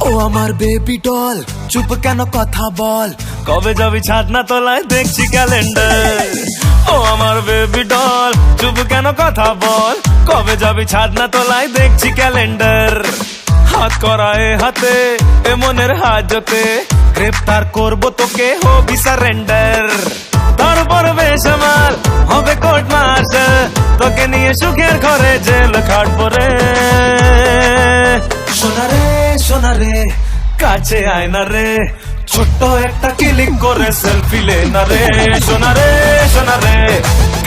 ও আমার baby doll, চুপ কেন কথা বল, কবে যাবি ছাদনা তলায় দেখছি ক্যালেন্ডার। ও আমার বেবি ডল, চুপ কেন কথা বল, কবে যাবি ছাদনা তলায় দেখছি ক্যালেন্ডার। হাত করায় হাতে এ মনের হাজতে, গ্রেফতার করবো তোকে হবি সারেন্ডার। তারপর বেসামাল হবে কোর্ট মার্শাল, তোকে নিয়ে সুখের ঘরে জেল খাটবো রে। সোনারে সোনারে কাছে আয় না রে, ছোট্ট একটা ক্লিক করে সেলফি লে না রে। সোনারে সোনারে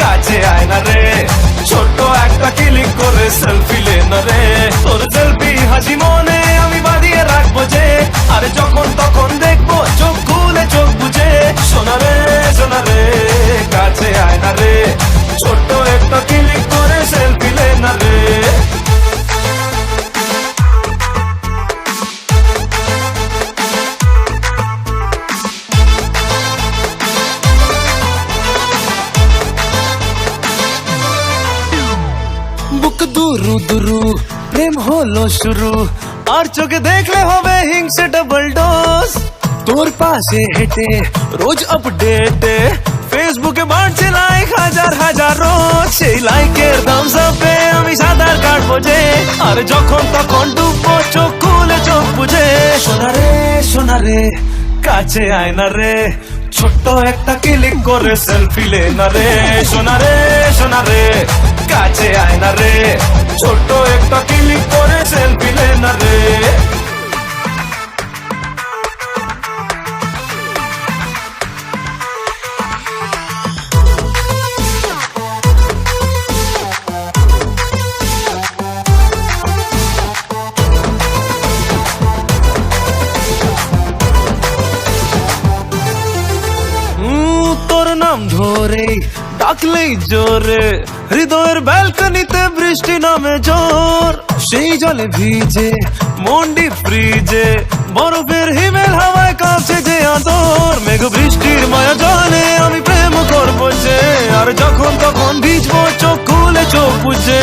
কাছে আয় না রে, ছোট্ট একটা ক্লিক করে সেলফি লে না রে। তোর সেলফি হাসি মনে আমি বাঁধিয়ে রাখবো যে, আরে যখন তখন দেখবো চোখ খুলে চোখ বুঝে। সোনারে সোনারে কাছে আয় না রে, ছোট্ট একটা ক্লিক করে সেলফি লে না রে। বুক দুরু দুরু প্রেম হলো শুরু, আর চোখে দেখলে হবে হিংসে ডাবল ডোজ। তোর পাশে হেঁটে রোজ আপডেটে ফেসবুকে বাড়ছে লাইক হাজার হাজার রোজ। সেই লাইকের দাম সাপে আমি সাঁতার কাটবো যে, আর যখন তখন ডুববো চোখ খুলে চোখ বুঝে। সোনারে সোনারে কাছে আয় না রে, ছোট্ট একটা ক্লিক করে সেলফি লে না রে। সোনারে সোনারে কাছে আয় না রে, ছোট্ট একটা ক্লিক করে সেলফি লে না রে। তোর নাম ধরে ডাকলেই জোরে, হৃদয়ের ব্যালকনিতে বৃষ্টি নামে জোর। সেই জলে ভিজে মন্ডি ফ্রিজে, বরফের হিমেল হাওয়ায় কাঁপছে যে আদর। মেঘ বৃষ্টির মায়া জলে আমি প্রেম করবো যে, আর যখন তখন ভিজবো চোখ খুলে চোখ বুঝে।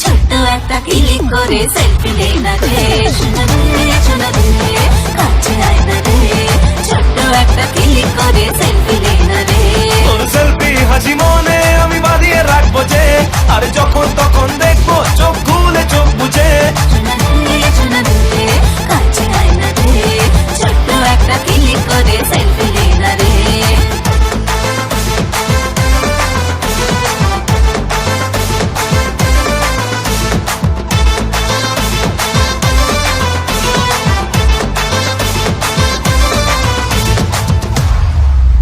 ছোট্ট একটা ক্লিক করে সেলফি লে না রে। সোনারে সোনারে কাছে আয় না রে, ছোট্ট একটা ক্লিক করে